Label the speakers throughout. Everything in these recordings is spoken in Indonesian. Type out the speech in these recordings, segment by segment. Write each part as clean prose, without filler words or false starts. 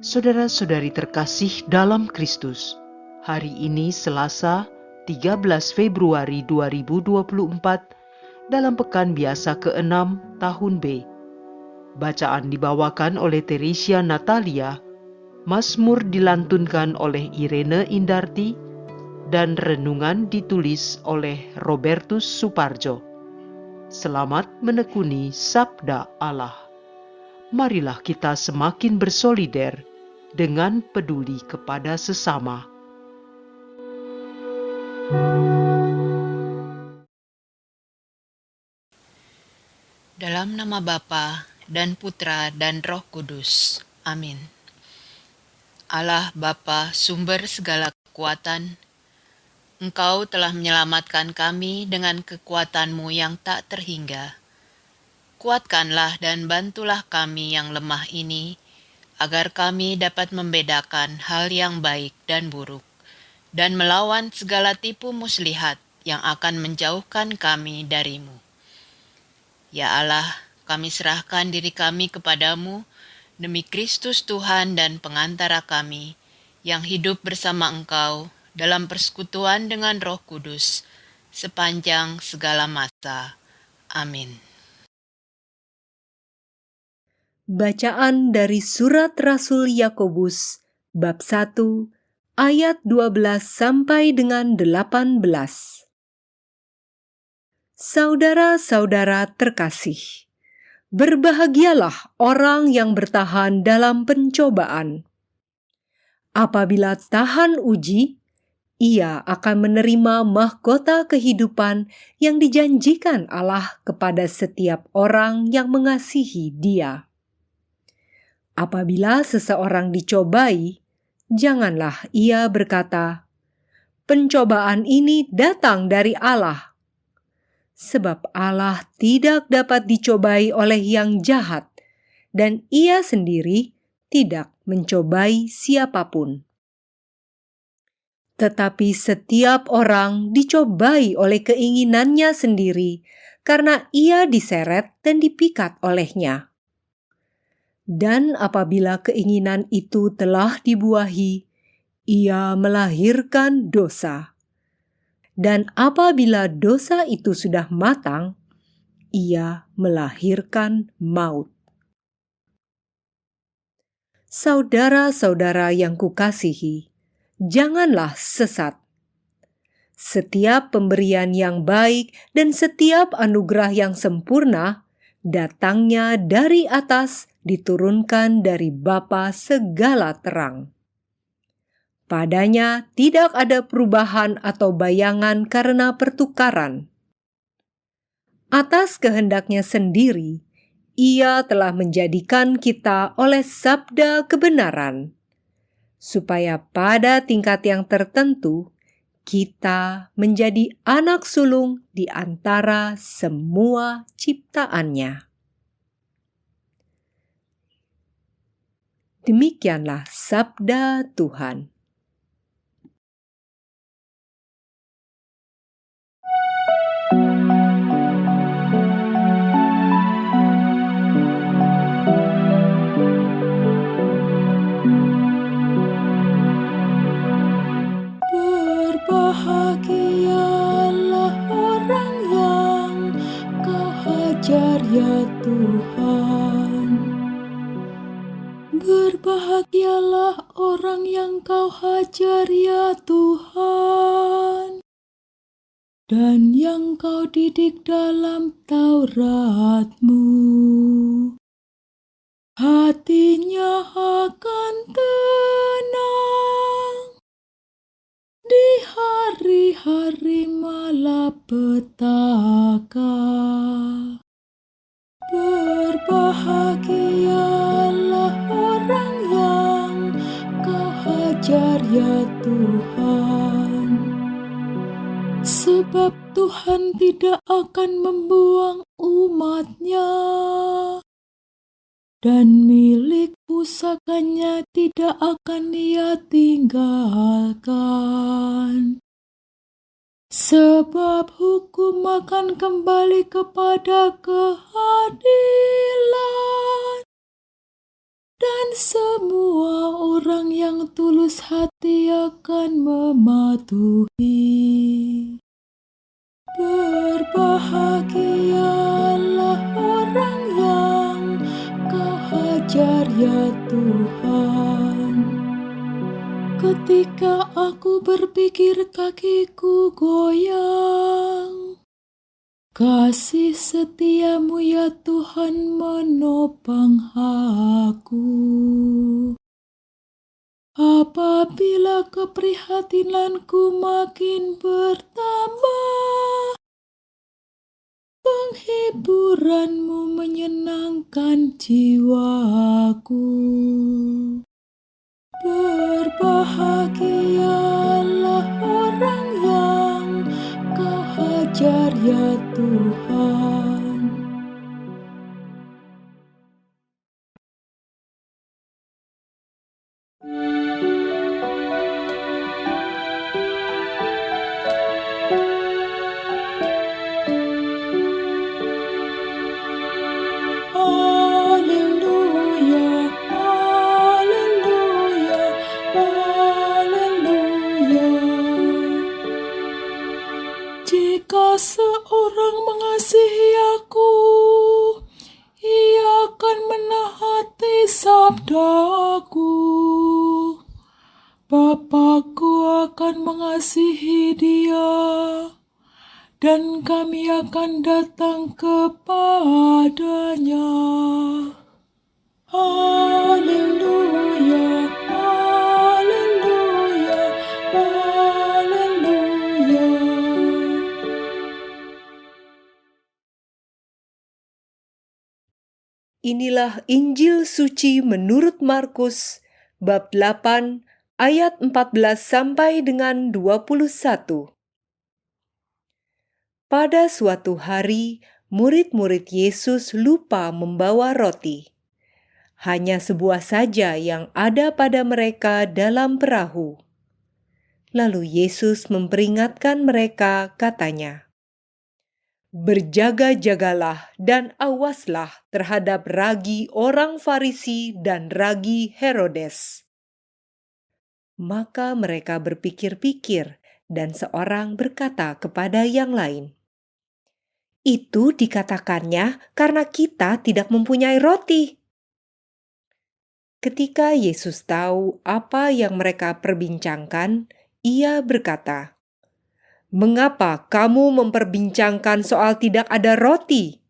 Speaker 1: Saudara-saudari terkasih dalam Kristus, hari ini Selasa 13 Februari 2024 dalam pekan biasa ke-6 tahun B. Bacaan dibawakan oleh Teresia Natalia, Mazmur dilantunkan oleh Irene Indarti, dan renungan ditulis oleh Robertus Suparjo. Selamat menekuni Sabda Allah. Marilah kita semakin bersolider dengan peduli kepada sesama.
Speaker 2: Dalam nama Bapa dan Putra dan Roh Kudus. Amin. Allah Bapa, sumber segala kekuatan, Engkau telah menyelamatkan kami dengan kekuatan-Mu yang tak terhingga. Kuatkanlah dan bantulah kami yang lemah ini, agar kami dapat membedakan hal yang baik dan buruk, dan melawan segala tipu muslihat yang akan menjauhkan kami dari-Mu. Ya Allah, kami serahkan diri kami kepadamu demi Kristus Tuhan dan pengantara kami, yang hidup bersama Engkau dalam persekutuan dengan Roh Kudus, sepanjang segala masa. Amin.
Speaker 3: Bacaan dari Surat Rasul Yakobus, bab 1, ayat 12 sampai dengan 18. Saudara-saudara terkasih, berbahagialah orang yang bertahan dalam pencobaan. Apabila tahan uji, ia akan menerima mahkota kehidupan yang dijanjikan Allah kepada setiap orang yang mengasihi Dia. Apabila seseorang dicobai, janganlah ia berkata, "Pencobaan ini datang dari Allah." Sebab Allah tidak dapat dicobai oleh yang jahat, dan Ia sendiri tidak mencobai siapapun. Tetapi setiap orang dicobai oleh keinginannya sendiri, karena ia diseret dan dipikat olehnya. Dan apabila keinginan itu telah dibuahi, ia melahirkan dosa. Dan apabila dosa itu sudah matang, ia melahirkan maut. Saudara-saudara yang kukasihi, janganlah sesat. Setiap pemberian yang baik dan setiap anugerah yang sempurna datangnya dari atas, diturunkan dari Bapa segala terang. Padanya tidak ada perubahan atau bayangan karena pertukaran. Atas kehendaknya sendiri, Ia telah menjadikan kita oleh sabda kebenaran, supaya pada tingkat yang tertentu kita menjadi anak sulung di antara semua ciptaannya. Demikianlah sabda Tuhan.
Speaker 4: Berbahagialah orang yang Kau hajar ya Tuhan. Berbahagialah orang yang Kau hajar ya Tuhan, dan yang Kau didik dalam Taurat-Mu. Hatinya akan tenang di hari-hari malapetaka. Berbahagialah orang yang Kau hajar ya Tuhan, sebab Tuhan tidak akan membuang umat-Nya, dan milik pusakanya tidak akan Ia tinggalkan. Sebab hukum akan kembali kepada keadilan, dan semua orang yang tulus hati akan mematuhi. Berbahagialah orang yang Kau hajar ya Tuhan. Ketika aku berpikir kakiku goyang, kasih setiamu ya Tuhan menopang aku. Apabila keprihatinanku makin bertambah, penghiburanmu menyenangkan jiwaku. Berbahagialah orang yang Kau hajar ya Tuhan. Haleluya, haleluya, haleluya. Jika seorang mengasihi aku, ia akan menaati sabdaku. Bapakku akan mengasihi dia, dan kami akan datang kepadanya. Haleluya, haleluya, haleluya.
Speaker 3: Inilah Injil suci menurut Markus bab 8 ayat 14 sampai dengan 21. Pada suatu hari, murid-murid Yesus lupa membawa roti. Hanya sebuah saja yang ada pada mereka dalam perahu. Lalu Yesus memperingatkan mereka, katanya, "Berjaga-jagalah dan awaslah terhadap ragi orang Farisi dan ragi Herodes." Maka mereka berpikir-pikir, dan seorang berkata kepada yang lain, "Itu dikatakannya karena kita tidak mempunyai roti." Ketika Yesus tahu apa yang mereka perbincangkan, Ia berkata, "Mengapa kamu memperbincangkan soal tidak ada roti?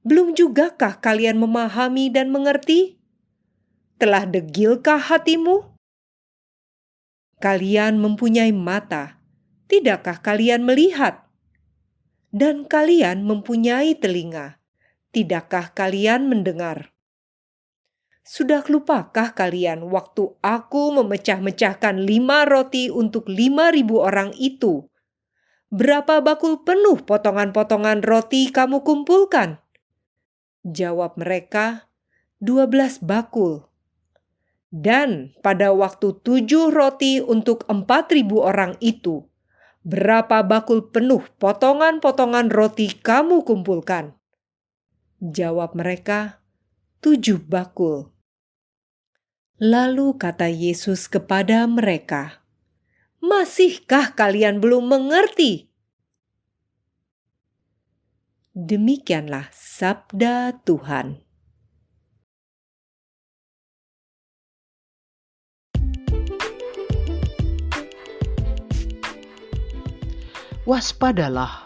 Speaker 3: Belum jugakah kalian memahami dan mengerti? Telah degilkah hatimu? Kalian mempunyai mata, tidakkah kalian melihat? Dan kalian mempunyai telinga, tidakkah kalian mendengar? Sudah lupakah kalian waktu aku memecah-mecahkan 5 roti untuk 5.000 orang itu? Berapa bakul penuh potongan-potongan roti kamu kumpulkan?" Jawab mereka, 12 bakul. "Dan pada waktu 7 roti untuk 4.000 orang itu, berapa bakul penuh potongan-potongan roti kamu kumpulkan?" Jawab mereka, 7 bakul. Lalu kata Yesus kepada mereka, "Masihkah kalian belum mengerti?" Demikianlah sabda Tuhan.
Speaker 1: Waspadalah,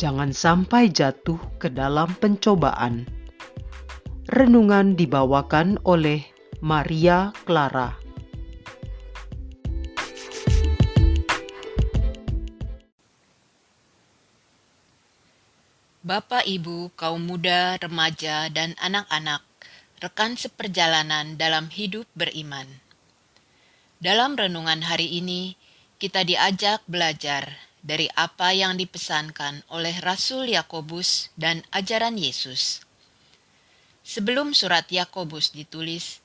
Speaker 1: jangan sampai jatuh ke dalam pencobaan. Renungan dibawakan oleh Maria Clara.
Speaker 2: Bapak, Ibu, kaum muda, remaja, dan anak-anak, rekan seperjalanan dalam hidup beriman. Dalam renungan hari ini, kita diajak belajar dari apa yang dipesankan oleh Rasul Yakobus dan ajaran Yesus. Sebelum surat Yakobus ditulis,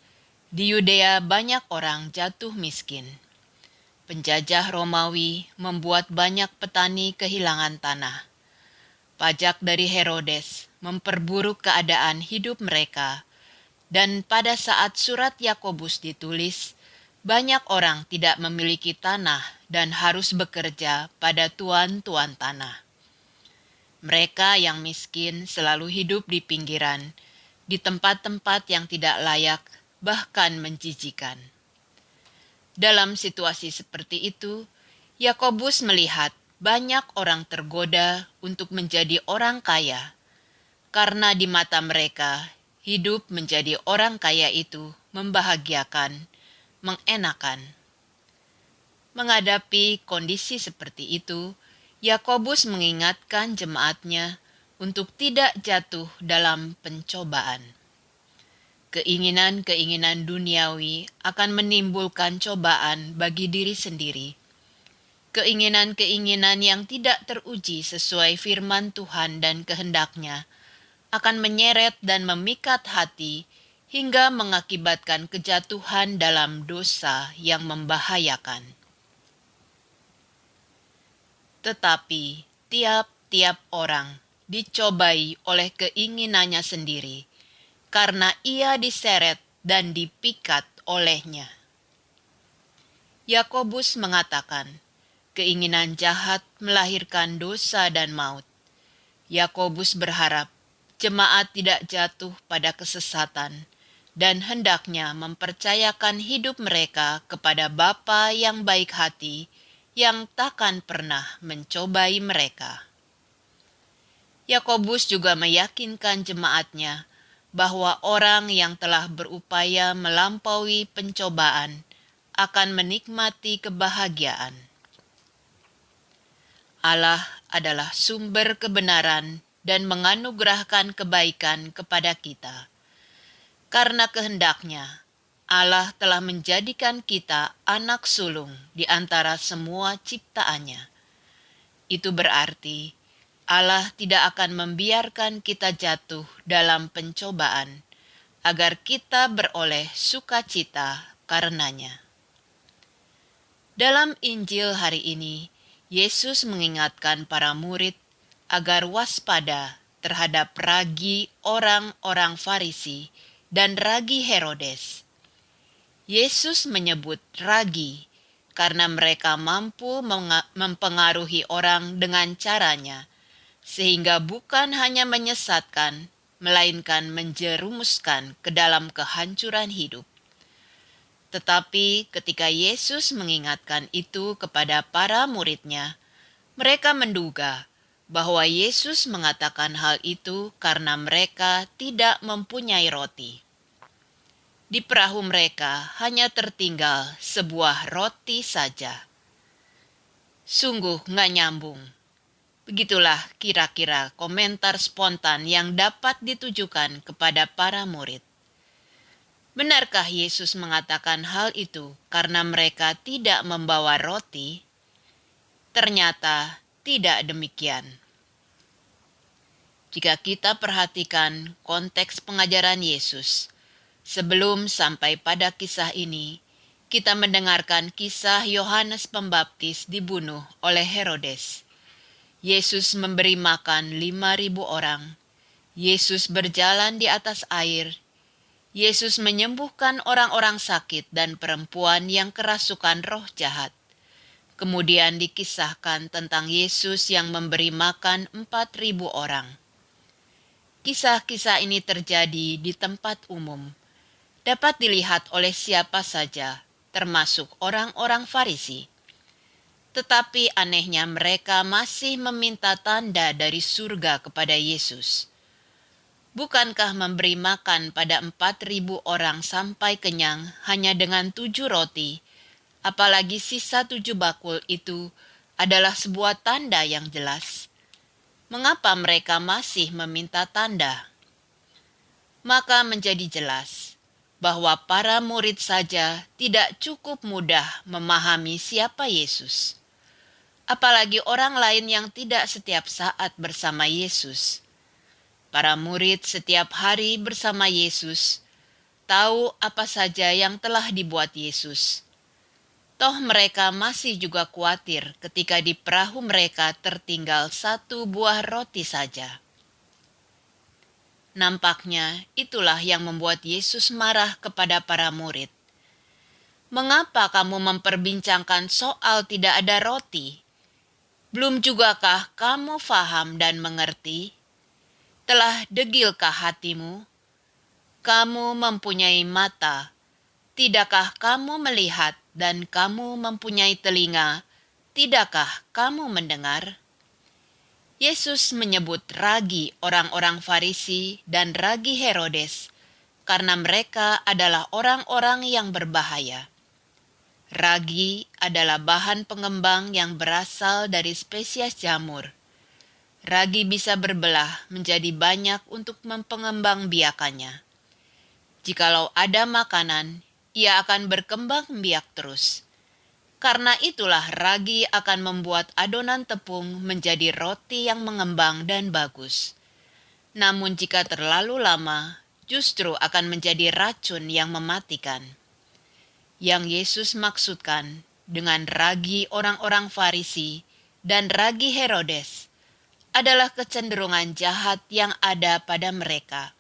Speaker 2: di Yudea banyak orang jatuh miskin. Penjajah Romawi membuat banyak petani kehilangan tanah. Pajak dari Herodes memperburuk keadaan hidup mereka, Dan pada saat surat Yakobus ditulis, banyak orang tidak memiliki tanah dan harus bekerja pada tuan-tuan tanah. Mereka yang miskin selalu hidup di pinggiran, di tempat-tempat yang tidak layak, bahkan menjijikan. Dalam situasi seperti itu, Yakobus melihat banyak orang tergoda untuk menjadi orang kaya, karena di mata mereka, hidup menjadi orang kaya itu membahagiakan, mengenakan. Menghadapi kondisi seperti itu, Yakobus mengingatkan jemaatnya untuk tidak jatuh dalam pencobaan. Keinginan-keinginan duniawi akan menimbulkan cobaan bagi diri sendiri. Keinginan-keinginan yang tidak teruji sesuai firman Tuhan dan kehendaknya akan menyeret dan memikat hati hingga mengakibatkan kejatuhan dalam dosa yang membahayakan. Tetapi tiap-tiap orang dicobai oleh keinginannya sendiri, karena ia diseret dan dipikat olehnya. Yakobus mengatakan, keinginan jahat melahirkan dosa dan maut. Yakobus berharap jemaat tidak jatuh pada kesesatan dan hendaknya mempercayakan hidup mereka kepada Bapa yang baik hati, yang takkan pernah mencobai mereka. Yakobus juga meyakinkan jemaatnya bahwa orang yang telah berupaya melampaui pencobaan akan menikmati kebahagiaan. Allah adalah sumber kebenaran dan menganugerahkan kebaikan kepada kita. Karena kehendaknya, Allah telah menjadikan kita anak sulung di antara semua ciptaannya. Itu berarti Allah tidak akan membiarkan kita jatuh dalam pencobaan, agar kita beroleh sukacita karenanya. Dalam Injil hari ini, Yesus mengingatkan para murid agar waspada terhadap ragi orang-orang Farisi dan ragi Herodes. Yesus menyebut ragi karena mereka mampu mempengaruhi orang dengan caranya, sehingga bukan hanya menyesatkan, melainkan menjerumuskan ke dalam kehancuran hidup. Tetapi ketika Yesus mengingatkan itu kepada para muridnya, mereka menduga bahwa Yesus mengatakan hal itu karena mereka tidak mempunyai roti. Di perahu mereka hanya tertinggal sebuah roti saja. Sungguh nggak nyambung. Begitulah kira-kira komentar spontan yang dapat ditujukan kepada para murid. Benarkah Yesus mengatakan hal itu karena mereka tidak membawa roti? Ternyata tidak demikian. Jika kita perhatikan konteks pengajaran Yesus, sebelum sampai pada kisah ini, kita mendengarkan kisah Yohanes Pembaptis dibunuh oleh Herodes. Yesus memberi makan 5.000 orang. Yesus berjalan di atas air. Yesus menyembuhkan orang-orang sakit dan perempuan yang kerasukan roh jahat. Kemudian dikisahkan tentang Yesus yang memberi makan 4.000 orang. Kisah-kisah ini terjadi di tempat umum. Dapat dilihat oleh siapa saja, termasuk orang-orang Farisi. Tetapi anehnya mereka masih meminta tanda dari surga kepada Yesus. Bukankah memberi makan pada 4.000 orang sampai kenyang hanya dengan 7 roti, apalagi sisa 7 bakul itu adalah sebuah tanda yang jelas? Mengapa mereka masih meminta tanda? Maka menjadi jelas bahwa para murid saja tidak cukup mudah memahami siapa Yesus. Apalagi orang lain yang tidak setiap saat bersama Yesus. Para murid setiap hari bersama Yesus tahu apa saja yang telah dibuat Yesus. Toh mereka masih juga khawatir ketika di perahu mereka tertinggal 1 buah roti saja. Nampaknya itulah yang membuat Yesus marah kepada para murid. Mengapa kamu memperbincangkan soal tidak ada roti? Belum jugakah kamu faham dan mengerti? Telah degilkah hatimu? Kamu mempunyai mata, tidakkah kamu melihat, dan kamu mempunyai telinga, tidakkah kamu mendengar? Yesus menyebut ragi orang-orang Farisi dan ragi Herodes karena mereka adalah orang-orang yang berbahaya. Ragi adalah bahan pengembang yang berasal dari spesies jamur. Ragi bisa berbelah menjadi banyak untuk mempengembangbiakannya. Jikalau ada makanan, ia akan berkembang biak terus. Karena itulah ragi akan membuat adonan tepung menjadi roti yang mengembang dan bagus. Namun jika terlalu lama, justru akan menjadi racun yang mematikan. Yang Yesus maksudkan dengan ragi orang-orang Farisi dan ragi Herodes adalah kecenderungan jahat yang ada pada mereka.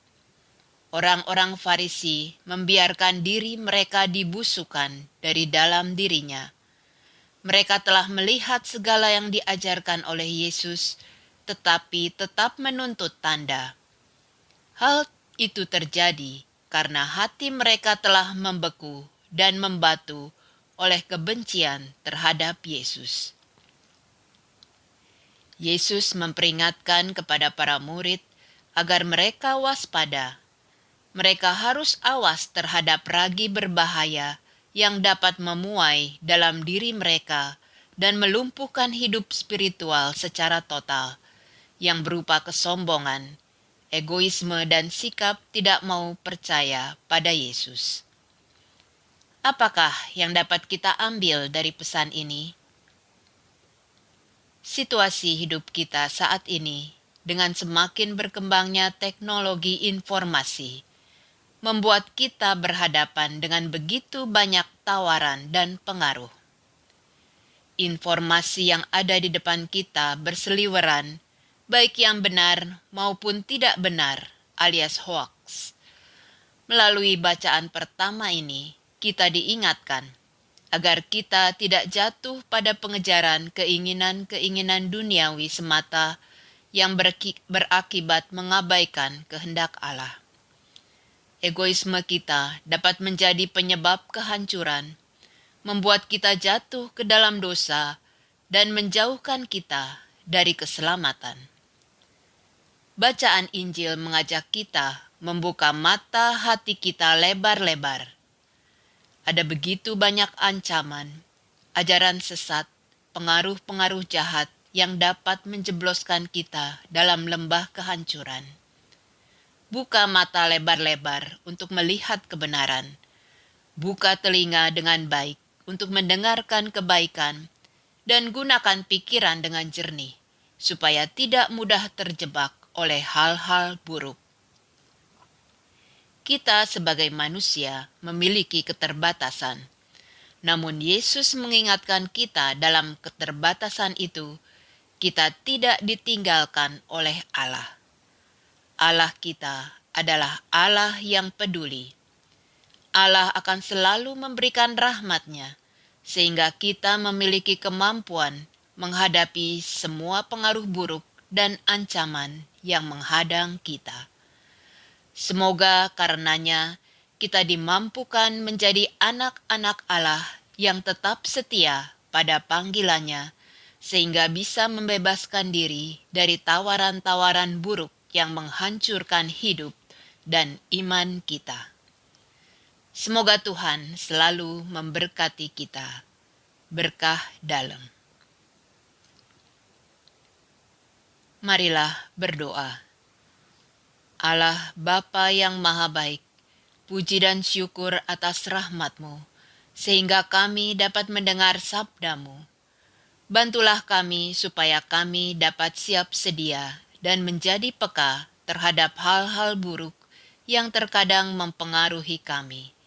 Speaker 2: Orang-orang Farisi membiarkan diri mereka dibusukkan dari dalam dirinya. Mereka telah melihat segala yang diajarkan oleh Yesus, tetapi tetap menuntut tanda. Hal itu terjadi karena hati mereka telah membeku dan membatu oleh kebencian terhadap Yesus. Yesus memperingatkan kepada para murid agar mereka waspada. Mereka harus awas terhadap ragi berbahaya yang dapat memuai dalam diri mereka dan melumpuhkan hidup spiritual secara total, yang berupa kesombongan, egoisme, dan sikap tidak mau percaya pada Yesus. Apakah yang dapat kita ambil dari pesan ini? Situasi hidup kita saat ini, dengan semakin berkembangnya teknologi informasi, membuat kita berhadapan dengan begitu banyak tawaran dan pengaruh. Informasi yang ada di depan kita berseliweran, baik yang benar maupun tidak benar, alias hoax. Melalui bacaan pertama ini, kita diingatkan agar kita tidak jatuh pada pengejaran keinginan-keinginan duniawi semata yang berakibat mengabaikan kehendak Allah. Egoisme kita dapat menjadi penyebab kehancuran, membuat kita jatuh ke dalam dosa, dan menjauhkan kita dari keselamatan. Bacaan Injil mengajak kita membuka mata hati kita lebar-lebar. Ada begitu banyak ancaman, ajaran sesat, pengaruh-pengaruh jahat yang dapat menjebloskan kita dalam lembah kehancuran. Buka mata lebar-lebar untuk melihat kebenaran. Buka telinga dengan baik untuk mendengarkan kebaikan, dan gunakan pikiran dengan jernih, supaya tidak mudah terjebak oleh hal-hal buruk. Kita sebagai manusia memiliki keterbatasan, namun Yesus mengingatkan kita dalam keterbatasan itu, kita tidak ditinggalkan oleh Allah. Allah kita adalah Allah yang peduli. Allah akan selalu memberikan rahmat-Nya, sehingga kita memiliki kemampuan menghadapi semua pengaruh buruk dan ancaman yang menghadang kita. Semoga karenanya kita dimampukan menjadi anak-anak Allah yang tetap setia pada panggilannya, sehingga bisa membebaskan diri dari tawaran-tawaran buruk yang menghancurkan hidup dan iman kita. Semoga Tuhan selalu memberkati kita. Berkah dalam. Marilah berdoa. Allah Bapa yang Maha Baik, puji dan syukur atas rahmat-Mu, sehingga kami dapat mendengar sabda-Mu. Bantulah kami supaya kami dapat siap sedia dan menjadi peka terhadap hal-hal buruk yang terkadang mempengaruhi kami,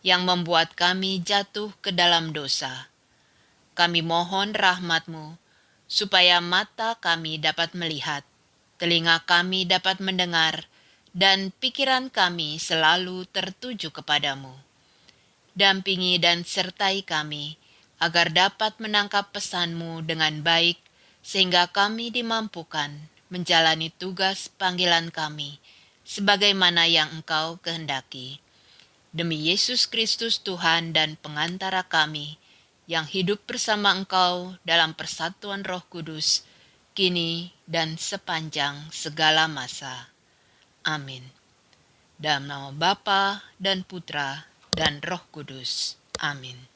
Speaker 2: yang membuat kami jatuh ke dalam dosa. Kami mohon rahmat-Mu, supaya mata kami dapat melihat, telinga kami dapat mendengar, dan pikiran kami selalu tertuju kepadamu. Dampingi dan sertai kami, agar dapat menangkap pesan-Mu dengan baik, sehingga kami dimampukan menjalani tugas panggilan kami, sebagaimana yang Engkau kehendaki. Demi Yesus Kristus Tuhan dan pengantara kami, yang hidup bersama Engkau dalam persatuan Roh Kudus, kini dan sepanjang segala masa. Amin. Dalam nama Bapa dan Putra dan Roh Kudus. Amin.